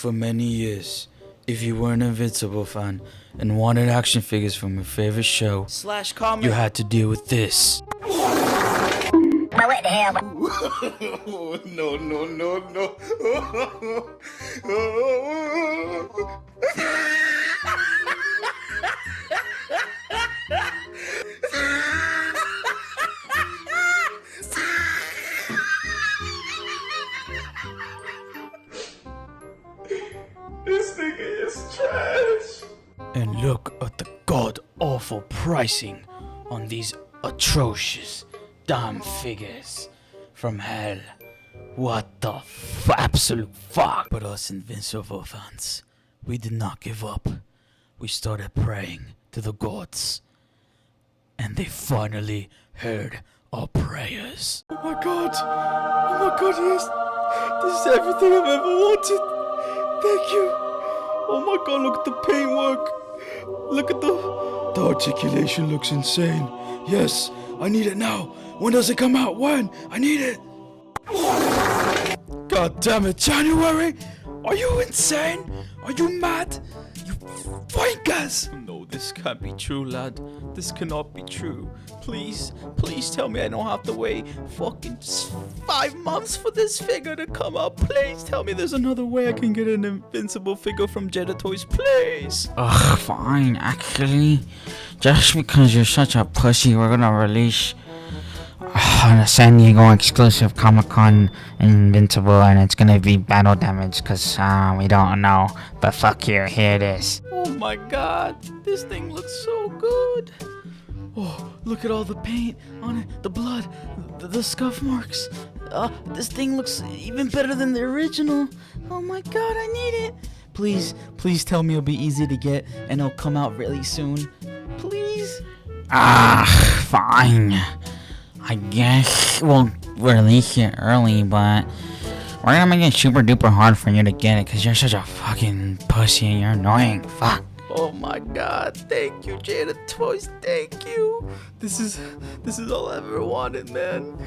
For many years, if you were an Invincible fan and wanted action figures from your favorite show, you had to deal with this. What the hell? No, no, no, no. This nigga is trash. And look at the god-awful pricing on these atrocious damn figures from hell. What the absolute fuck? But us Invincible fans, we did not give up. We started praying to the gods, and they finally heard our prayers. Oh my god, yes, this is everything I've ever wanted. Thank you. Oh my god, look at the paintwork. Look at the articulation looks insane. Yes, I need it now. When does it come out? When? I need it. God damn it, January? Are you insane? Are you mad? You wankers! No, this can't be true, lad. This cannot be true. Please tell me I don't have to wait fucking 5 months for this figure to come out. Please tell me there's another way I can get an Invincible figure from Jada Toys, please. Ugh, fine. Actually, just because you're such a pussy, we're gonna release a San Diego exclusive Comic-Con Invincible, and it's gonna be battle damage because we don't know. But fuck you, here it is. Oh my god, this thing looks so good. Oh, look at all the paint on it, the blood, the scuff marks. This thing looks even better than the original. Oh my god, I need it. Please tell me it'll be easy to get and it'll come out really soon. Please. Fine. I guess we'll release it early, but we're gonna make it super duper hard for you to get it because you're such a fucking pussy and you're annoying. Fuck. Oh my god, thank you, Jada Toys, thank you. This is all I ever wanted, man.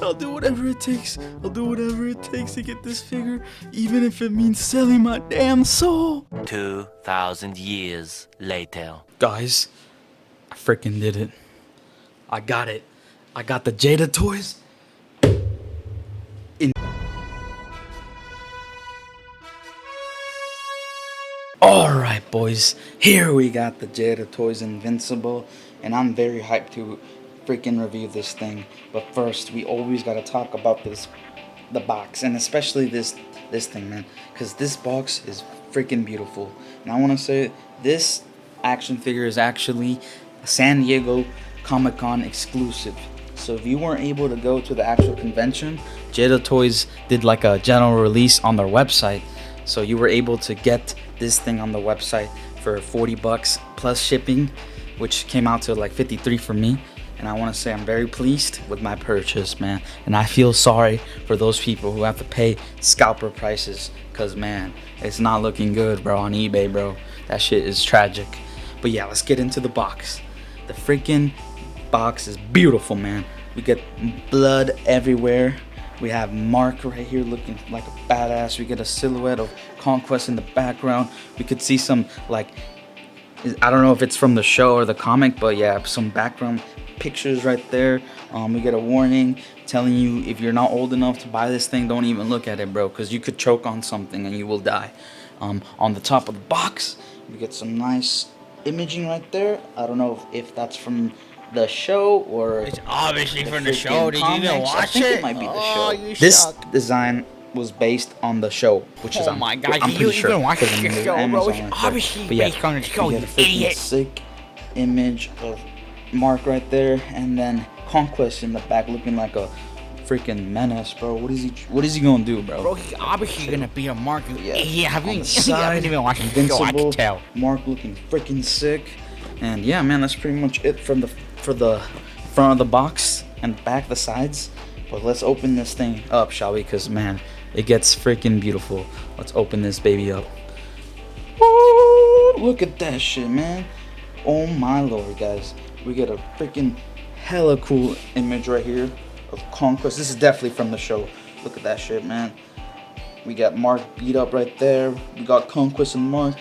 I'll do whatever it takes. I'll do whatever it takes to get this figure, even if it means selling my damn soul. 2,000 years later. Guys, I freaking did it. I got it. I got the Jada Toys. Alright boys, here we got the Jada Toys Invincible, and I'm very hyped to freaking review this thing. But first, we always gotta talk about the box, and especially this thing, man, because this box is freaking beautiful. And I want to say this action figure is actually a San Diego Comic-Con exclusive. So if you weren't able to go to the actual convention, Jada Toys did like a general release on their website. So you were able to get this thing on the website for $40 plus shipping, which came out to like 53 for me. And I want to say I'm very pleased with my purchase, man. And I feel sorry for those people who have to pay scalper prices, because man, it's not looking good, bro, on eBay, bro. That shit is tragic. But yeah, let's get into the box. The freaking box is beautiful, man. We get blood everywhere. We have Mark right here looking like a badass. We get a silhouette of Conquest in the background. We could see some, like, I don't know if it's from the show or the comic, but yeah, some background pictures right there. We get a warning telling you if you're not old enough to buy this thing, don't even look at it, bro, because you could choke on something and you will die. On the top of the box, we get some nice imaging right there. I don't know if that's from the show or It's obviously from the show. Did you even watch I think it? it might be the Oh, show. you This suck. design was based on the show, which is Oh my god, I'm you pretty sure, even watched 'cause I the mean, there's show, bro. Amazon It's right there. obviously But yeah, based on the show, we you get a freaking idiot. sick image of Mark right there, and then Conquest in the back looking like a freaking menace, bro. What is he gonna do, bro? Bro, he's obviously gonna be a Mark. Yeah. Yeah, On the you side, haven't even watched the show, I Invincible, can tell. Mark looking freaking sick. And yeah, man, that's pretty much it for the front of the box and back, the sides. But let's open this thing up, shall we? Because man, it gets freaking beautiful. Let's open this baby up. Woo, look at that shit, man. Oh my lord, guys. We get a freaking hella cool image right here of Conquest. This is definitely from the show. Look at that shit, man. We got Mark beat up right there. We got Conquest and Mark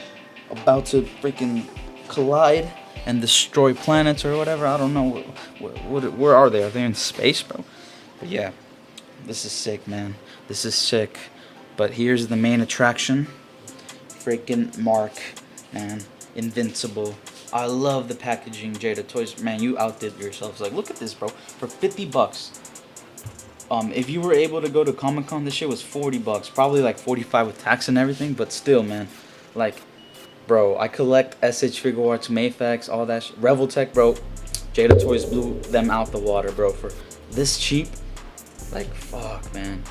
about to freaking collide and destroy planets or whatever. I don't know. Where are they? Are they in space, bro? But yeah, this is sick, man. This is sick. But here's the main attraction. Freaking Mark, man. Invincible. I love the packaging, Jada Toys. Man, you outdid yourselves. Like, look at this, bro. For 50 bucks. If you were able to go to Comic-Con, this shit was 40 bucks. Probably like 45 with tax and everything, but still, man. Like, bro, I collect SH Figure Arts, Mayfax, all that shit. Reveltech, bro. Jada Toys blew them out the water, bro. For this cheap, like, fuck, man.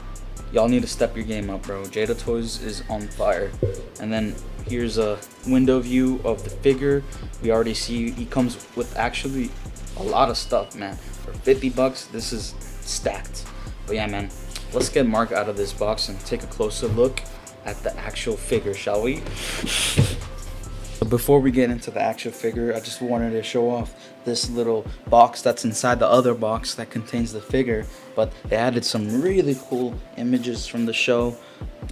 Y'all need to step your game up, bro. Jada Toys is on fire. And then here's a window view of the figure. We already see he comes with actually a lot of stuff, man. For 50 bucks, this is stacked. But yeah, man, let's get Mark out of this box and take a closer look at the actual figure, shall we? But before we get into the actual figure, I just wanted to show off this little box that's inside the other box that contains the figure. But they added some really cool images from the show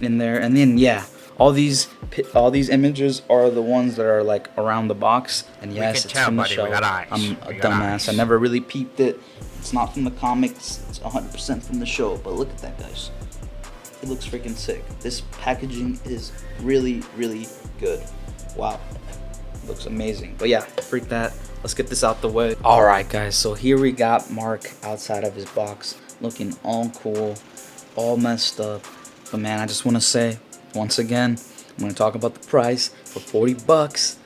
in there. And then, yeah, all these images are the ones that are like around the box. And yes, it's from the show. I'm a dumbass. I never really peeped it. It's not from the comics. It's 100% from the show. But look at that, guys. It looks freaking sick. This packaging is really, really good. Wow. Looks amazing. But yeah, freak that. Let's get this out the way. Alright, guys. So here we got Mark outside of his box. Looking all cool. All messed up. But man, I just want to say, once again, I'm going to talk about the price. For 40 bucks,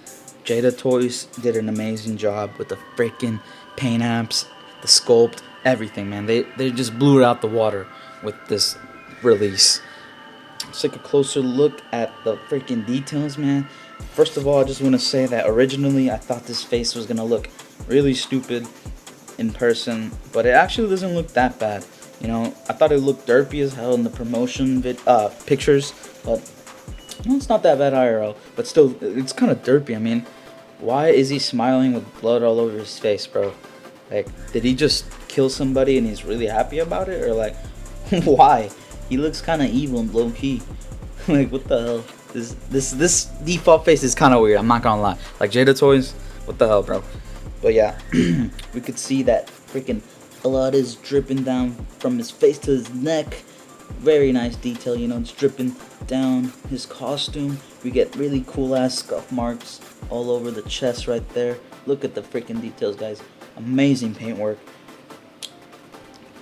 Jada Toys did an amazing job with the freaking paint apps, the sculpt, everything, man. They just blew it out the water with this release. Let's take a closer look at the freaking details, man. First of all, I just want to say that originally I thought this face was going to look really stupid in person, but it actually doesn't look that bad. You know, I thought it looked derpy as hell in the promotion pictures, but no, it's not that bad IRL. But still, it's kind of derpy. I mean, why is he smiling with blood all over his face, bro? Like, did he just kill somebody and he's really happy about it? Or like, why? He looks kind of evil and low-key. Like, what the hell? This default face is kind of weird, I'm not gonna lie. Like, Jada Toys, what the hell, bro? But yeah, we could see that freaking blood is dripping down from his face to his neck. Very nice detail, you know, it's dripping down his costume. We get really cool ass scuff marks all over the chest right there. Look at the freaking details, guys. Amazing paintwork.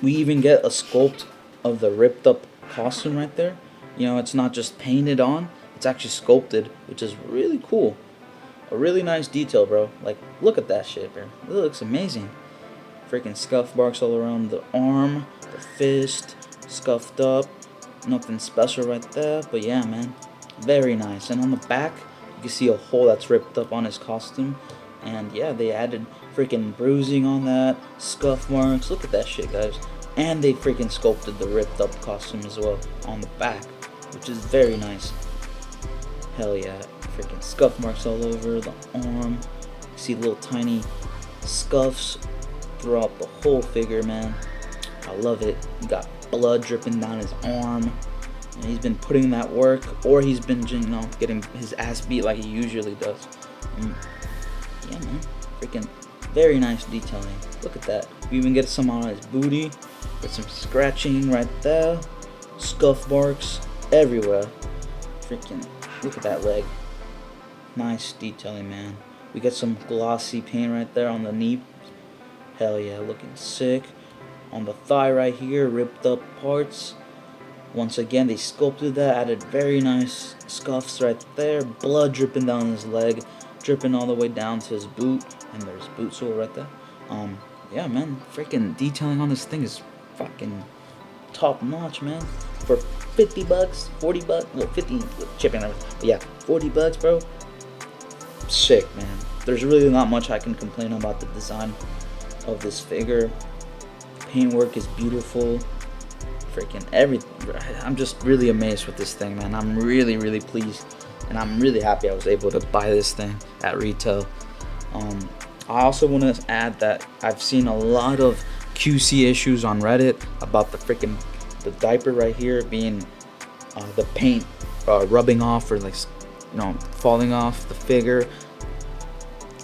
We even get a sculpt of the ripped up costume right there. You know, it's not just painted on, it's actually sculpted, which is really cool. A really nice detail, bro. Like, look at that shit, bro. It looks amazing. Freaking scuff marks all around the arm, the fist, scuffed up. Nothing special right there, but yeah, man. Very nice. And on the back, you can see a hole that's ripped up on his costume. And yeah, they added freaking bruising on that, scuff marks. Look at that shit, guys. And they freaking sculpted the ripped up costume as well on the back, which is very nice. Hell yeah. Freaking scuff marks all over the arm. You see little tiny scuffs throughout the whole figure, man. I love it. You got blood dripping down his arm. And he's been putting in that work, or he's been, you know, getting his ass beat like he usually does. Yeah, man. Freaking very nice detailing. Look at that. We even get some on his booty. Get some scratching right there. Scuff marks everywhere. Freaking look at that leg. Nice detailing, man. We get some glossy paint right there on the knee. Hell yeah, looking sick. On the thigh right here, ripped up parts. Once again, they sculpted that, added very nice scuffs right there. Blood dripping down his leg, dripping all the way down to his boot. And there's boot sole right there. Yeah, man, freaking detailing on this thing is fucking top notch, man. For 50 bucks, 40 bucks, well, 50 with shipping and everything. But yeah, 40 bucks, bro. Sick, man. There's really not much I can complain about the design of this figure. Paintwork is beautiful. Freaking everything. I'm just really amazed with this thing, man. I'm really, really pleased. And I'm really happy I was able to buy this thing at retail. I also want to add that I've seen a lot of QC issues on Reddit about the diaper right here being the paint rubbing off or like, you know, falling off the figure.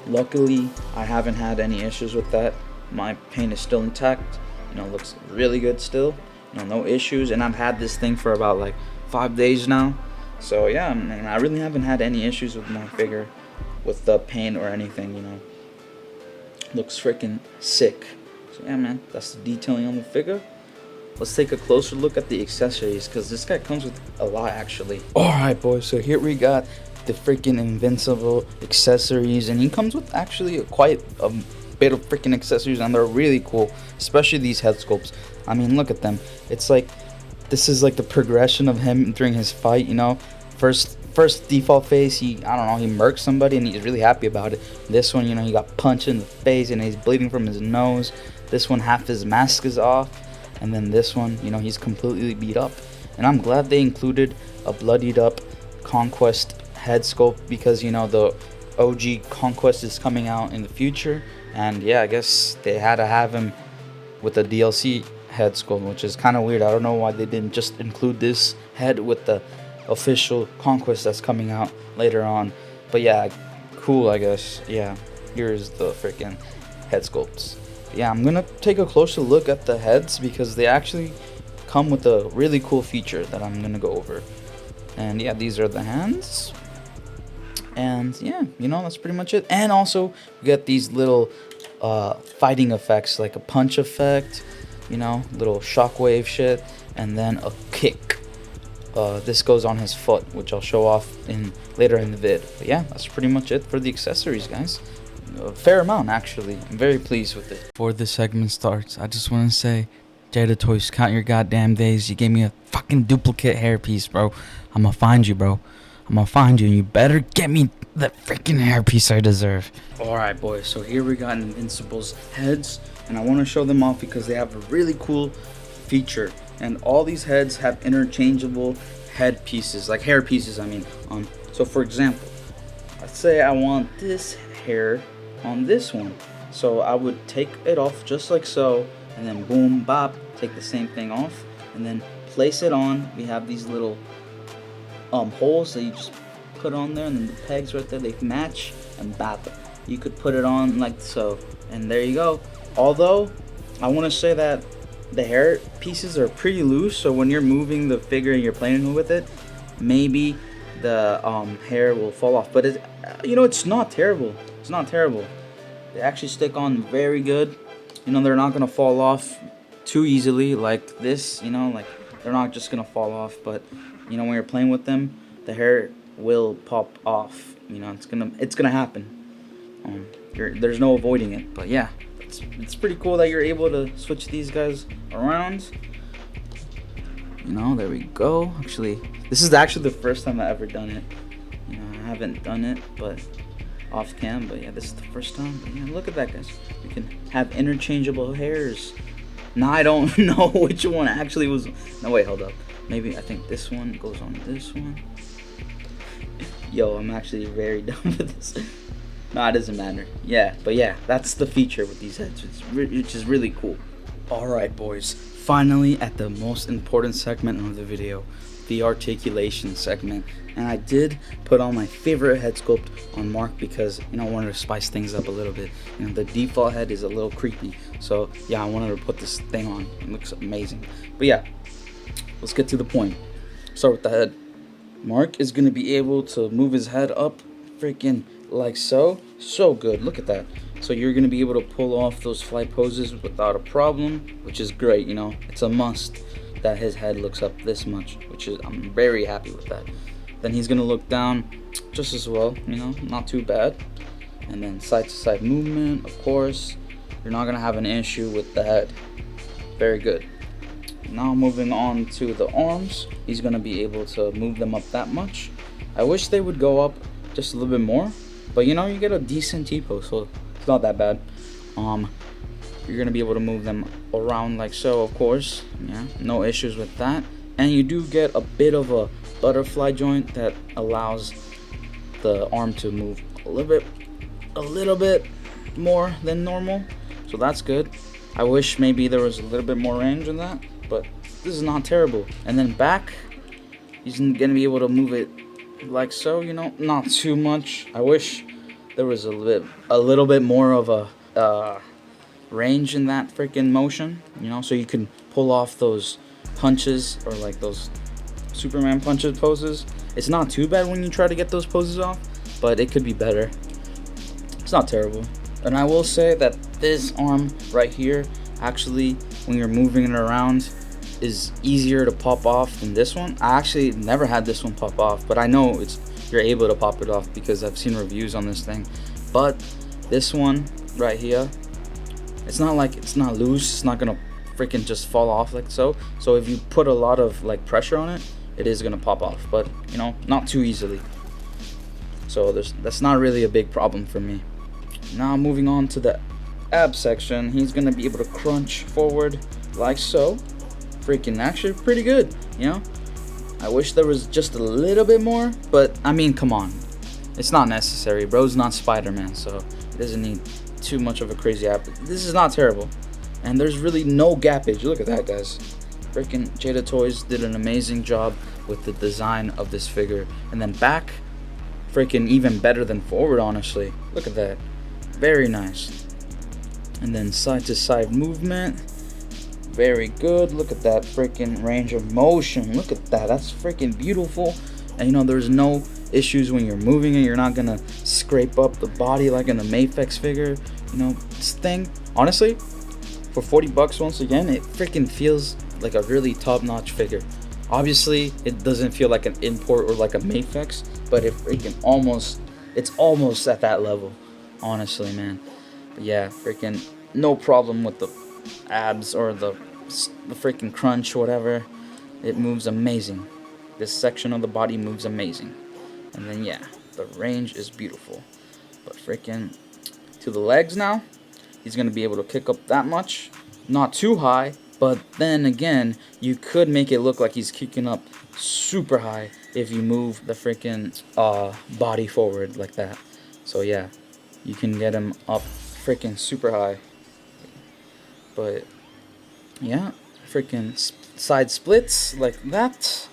Luckily, I haven't had any issues with that. My paint is still intact. You know, looks really good still. You know, no issues. And I've had this thing for about like 5 days now. So yeah, man, I really haven't had any issues with my figure, with the paint or anything. You know, looks freaking sick. So yeah, man, that's the detailing on the figure. Let's take a closer look at the accessories, because this guy comes with a lot actually. Alright boys, so here we got the freaking Invincible accessories, and he comes with actually quite a bit of freaking accessories, and they're really cool, especially these head sculpts. I mean, look at them. It's like, this is like the progression of him during his fight, you know. First default phase, I don't know, he murked somebody and he's really happy about it. This one, you know, he got punched in the face and he's bleeding from his nose. This one, half his mask is off. And then this one, you know, he's completely beat up. And I'm glad they included a bloodied up Conquest head sculpt, because, you know, the OG Conquest is coming out in the future. And yeah, I guess they had to have him with the DLC head sculpt, which is kind of weird. I don't know why they didn't just include this head with the official Conquest that's coming out later on. But yeah, cool, I guess. Yeah, here's the freaking head sculpts. Yeah, I'm gonna take a closer look at the heads, because they actually come with a really cool feature that I'm gonna go over. And yeah, these are the hands. And yeah, you know, that's pretty much it. And also, we got these little fighting effects, like a punch effect, you know, little shockwave shit, and then a kick. This goes on his foot, which I'll show off later in the vid. But yeah, that's pretty much it for the accessories, guys. A fair amount, actually. I'm very pleased with it. Before this segment starts, I just want to say, Jada Toys, count your goddamn days. You gave me a fucking duplicate hairpiece, bro. I'm gonna find you, bro. I'm gonna find you, and you better get me the freaking hairpiece I deserve. Alright, boys, so here we got Invincible's heads, and I want to show them off because they have a really cool feature. And all these heads have interchangeable head pieces, like hair pieces, I mean. So for example, let's say I want this hair on this one. So I would take it off just like so, and then boom, bop, take the same thing off, and then place it on. We have these little holes that you just put on there, and then the pegs right there, they match, and bop. You could put it on like so, and there you go. Although, I want to say that the hair pieces are pretty loose, so when you're moving the figure and you're playing with it, maybe the hair will fall off. But you know, it's not terrible. It's not terrible. They actually stick on very good. You know, they're not gonna fall off too easily like this. You know, like they're not just gonna fall off. But you know, when you're playing with them, the hair will pop off. You know, it's gonna happen. There's no avoiding it. But yeah, it's pretty cool that you're able to switch these guys around. You know, there we go. Actually, this is actually the first time I've ever done it. You know, I haven't done it, but off cam. But yeah, this is the first time. But yeah, look at that, guys. You can have interchangeable hairs. Now I don't know which one actually was. No, wait, hold up. Maybe I think this one goes on this one. Yo, I'm actually very dumb with this. No, it doesn't matter. Yeah, but yeah, that's the feature with these heads, which is really cool. Alright, boys. Finally, at the most important segment of the video, the articulation segment. And I did put on my favorite head sculpt on Mark because, you know, I wanted to spice things up a little bit. You know, the default head is a little creepy. So, yeah, I wanted to put this thing on. It looks amazing. But yeah, let's get to the point. Start with the head. Mark is going to be able to move his head up freaking like so. So good. Look at that. So you're going to be able to pull off those fly poses without a problem, which is great. You know, it's a must that his head looks up this much, which is, I'm very happy with that. Then he's going to look down just as well, you know, not too bad. And then side to side movement, of course. You're not going to have an issue with the head. Very good. Now moving on to the arms, he's going to be able to move them up that much. I wish they would go up just a little bit more, but you know, you get a decent T-pose, so it's not that bad. You're going to be able to move them around like so, of course. Yeah, no issues with that. And you do get a bit of a butterfly joint that allows the arm to move a little bit more than normal, so that's good. I wish maybe there was a little bit more range in that, but this is not terrible. And then back, He's gonna be able to move it like so, you know, not too much. I wish there was a little bit more of a range in that freaking motion, you know, so you can pull off those punches or like those Superman punches poses. It's not too bad when you try to get those poses off, but it could be better. It's not terrible. And I will say that this arm right here, actually, when you're moving it around, is easier to pop off than this one. I actually never had this one pop off, but I know you're able to pop it off because I've seen reviews on this thing. But this one right here, it's not loose. It's not gonna freaking just fall off like so. So if you put a lot of like pressure on it, it is gonna pop off, but you know, not too easily. So that's not really a big problem for me. Now moving on to the ab section, he's gonna be able to crunch forward like so. Freaking actually pretty good, you know. I wish there was just a little bit more, but I mean, come on, it's not necessary. Bro's not Spider-Man, so he doesn't need too much of a crazy ab. This is not terrible, and there's really no gappage. Look at that, guys. Freaking Jada Toys did an amazing job with the design of this figure. And then back, freaking even better than forward, honestly. Look at that, very nice. And then side to side movement, very good. Look at that freaking range of motion. Look at that, that's freaking beautiful. And you know, there's no issues when you're moving it. You're not gonna scrape up the body like in the Mafex figure. You know, this thing, honestly, for 40 bucks, once again, it freaking feels like a really top-notch figure. Obviously, it doesn't feel like an import or like a Mafex, but it's almost at that level, honestly, man. But yeah, freaking no problem with the abs or the freaking crunch, whatever. It moves amazing. This section of the body moves amazing. And then yeah, the range is beautiful. But freaking to the legs now, he's gonna be able to kick up that much, not too high, but then again, you could make it look like he's kicking up super high if you move the freaking body forward like that. So yeah, you can get him up freaking super high. But yeah, freaking side splits like that,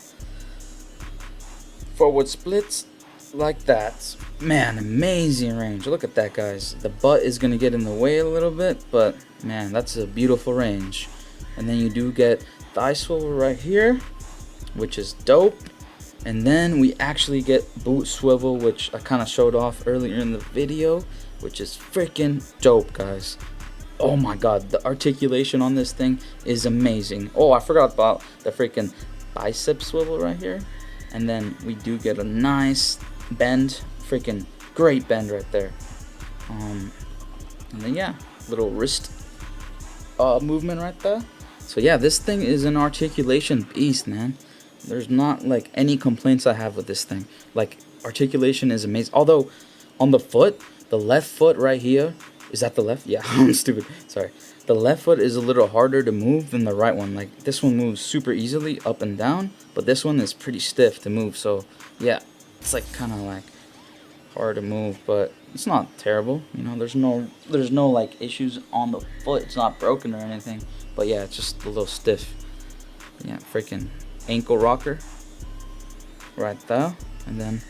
forward splits like that. Man, amazing range. Look at that, guys. The butt is gonna get in the way a little bit, but man, that's a beautiful range. And then you do get thigh swivel right here, which is dope. And then we actually get boot swivel, which I kind of showed off earlier in the video, which is freaking dope, guys. Oh my god, the articulation on this thing is amazing. Oh, I forgot about the freaking bicep swivel right here. And then we do get a nice bend, freaking great bend right there. And then yeah, little wrist movement right there. So yeah, this thing is an articulation beast, man. There's not like any complaints I have with this thing. Like, articulation is amazing. Although on the foot, the left foot right here, is that the left? Yeah, I'm stupid, sorry. The left foot is a little harder to move than the right one. Like, this one moves super easily up and down, but this one is pretty stiff to move. So yeah, it's like kind of like hard to move, but it's not terrible. You know, there's no like issues on the foot. It's not broken or anything, but yeah, it's just a little stiff. Yeah, freaking ankle rocker right there, and then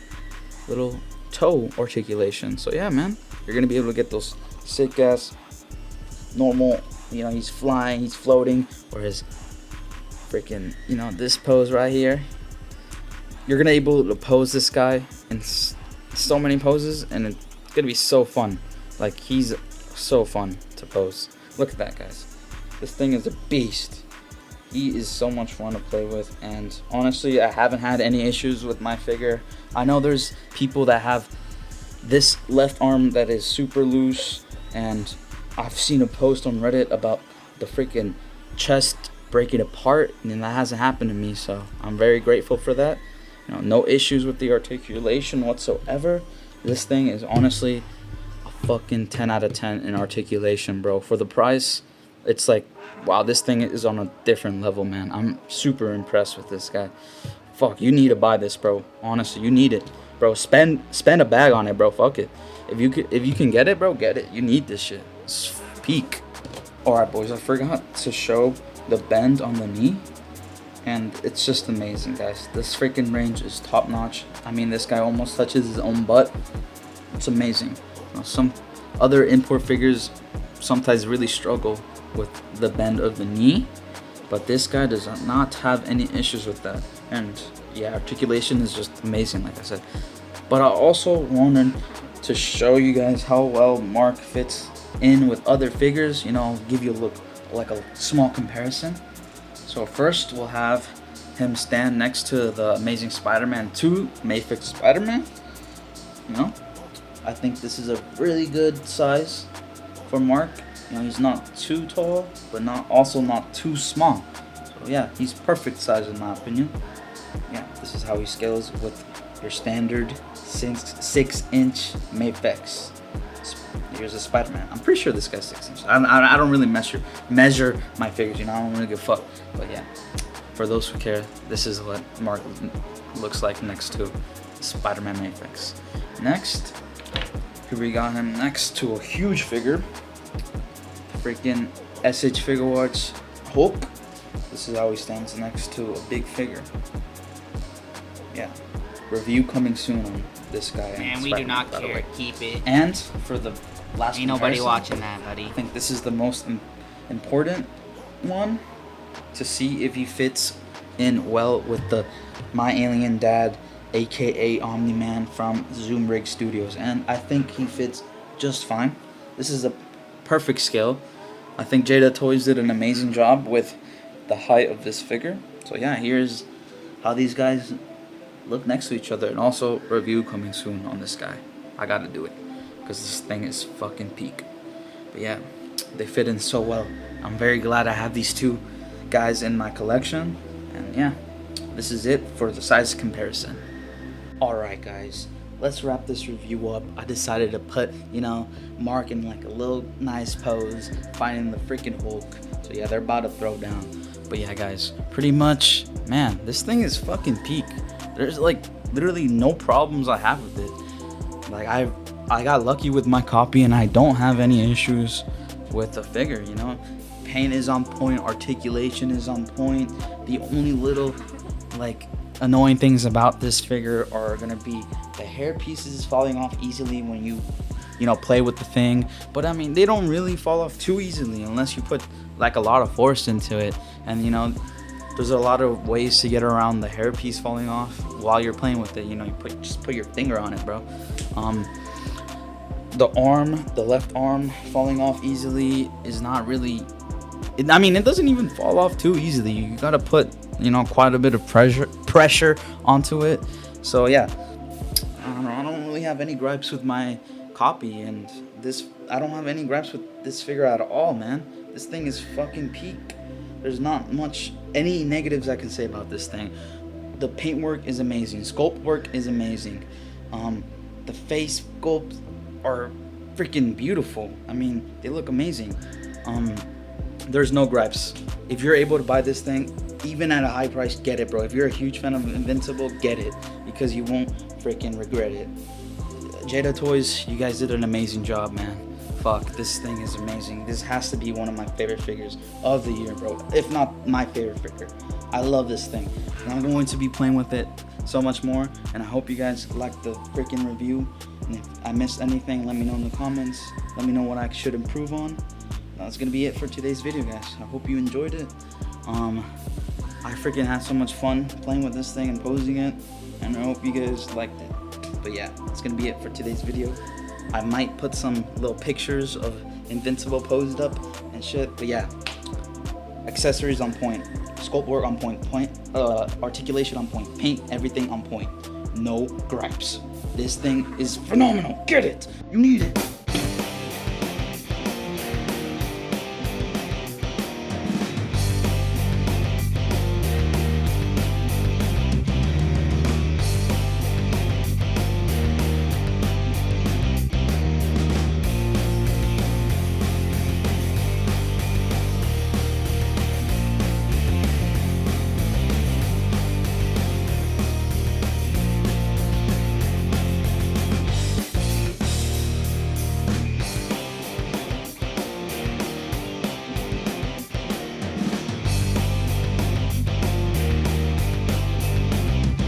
little toe articulation. So yeah, man, you're gonna be able to get those sick ass normal, you know, he's flying, he's floating, or his freaking, you know, this pose right here. You're gonna be able to pose this guy in so many poses, and it's gonna be so fun. Like, he's so fun to pose. Look at that, guys. This thing is a beast. He is so much fun to play with, and honestly, I haven't had any issues with my figure. I know there's people that have this left arm that is super loose, and I've seen a post on Reddit about the freaking chest breaking apart, and that hasn't happened to me, so I'm very grateful for that. You know, no issues with the articulation whatsoever. This thing is honestly a fucking 10 out of 10 in articulation, bro. For the price, it's like, wow, this thing is on a different level, man. I'm super impressed with this guy. Fuck, you need to buy this, bro. Honestly, you need it, bro. Spend a bag on it, bro. Fuck it. If you can get it, bro, get it. You need this shit. It's peak. All right, boys. I forgot to show the bend on the knee. and it's just amazing, guys. This freaking range is top notch. I mean, this guy almost touches his own butt. It's amazing. You know, some other import figures sometimes really struggle with the bend of the knee, but this guy does not have any issues with that. And yeah, articulation is just amazing, like I said. But I also wanted to show you guys how well Mark fits in with other figures. You know, give you a small comparison. So first we'll have him stand next to the Amazing Spider-Man 2 Mayfix Spider-Man. You know, I think this is a really good size for Mark. You know, he's not too tall, but also not too small. So yeah, he's perfect size in my opinion. Yeah, this is how he scales with your standard 6-inch Mayfix. Here's a Spider-Man. I'm pretty sure this guy's 6 inches. I don't really measure my figures, you know, I don't really give a fuck. But yeah, for those who care, this is what Mark looks like next to Spider-Man Mayfix. Next, here we got him next to a huge figure. Freaking SH Figure Arts Hulk. This is how he stands next to a big figure. Yeah. Review coming soon on this guy. Man, we do not care. Keep it. And for the last Ain't nobody watching that, buddy. I think this is the most important one to see if he fits in well with the My Alien Dad, aka Omni-Man from Zoom Rig Studios, and I think he fits just fine. This is a perfect scale. I think Jada Toys did an amazing job with the height of this figure. So yeah, here's how these guys look next to each other, and also review coming soon on this guy. I gotta do it because this thing is fucking peak. But yeah, they fit in so well. I'm very glad I have these two guys in my collection, and yeah, this is it for the size comparison. Alright guys, let's wrap this review up. I decided to put, you know, Mark in like a little nice pose, finding the freaking Hulk. So yeah, they're about to throw down. But yeah guys, pretty much, man, this thing is fucking peak. There's like literally no problems I have with it. Like I got lucky with my copy and I don't have any issues with the figure, you know. Paint is on point, articulation is on point. The only little like annoying things about this figure are gonna be the hair pieces falling off easily when you know, play with the thing. But I mean, they don't really fall off too easily unless you put like a lot of force into it. And you know, there's a lot of ways to get around the hair piece falling off while you're playing with it. You know, just put your finger on it, bro. The left arm falling off easily is not really. I mean, it doesn't even fall off too easily. You gotta put, you know, quite a bit of pressure onto it. So yeah, I don't really have any gripes with my copy, and this, I don't have any gripes with this figure at all, man. This thing is fucking peak. There's not much any negatives I can say about this thing. The paint work is amazing. Sculpt work is amazing. The face sculpts are freaking beautiful. I mean, they look amazing. There's no gripes. If you're able to buy this thing, even at a high price, get it, bro. If you're a huge fan of Invincible, get it, because you won't freaking regret it. Jada Toys, you guys did an amazing job, man. Fuck, this thing is amazing. This has to be one of my favorite figures of the year, bro. If not my favorite figure. I love this thing. And I'm going to be playing with it so much more. And I hope you guys liked the freaking review. And if I missed anything, let me know in the comments. Let me know what I should improve on. That's going to be it for today's video, guys. I hope you enjoyed it. I freaking had so much fun playing with this thing and posing it. And I hope you guys liked it. But yeah, that's going to be it for today's video. I might put some little pictures of Invincible posed up and shit, but yeah, accessories on point, sculpt work on point, articulation on point, paint, everything on point, no gripes. This thing is phenomenal. Get it, you need it.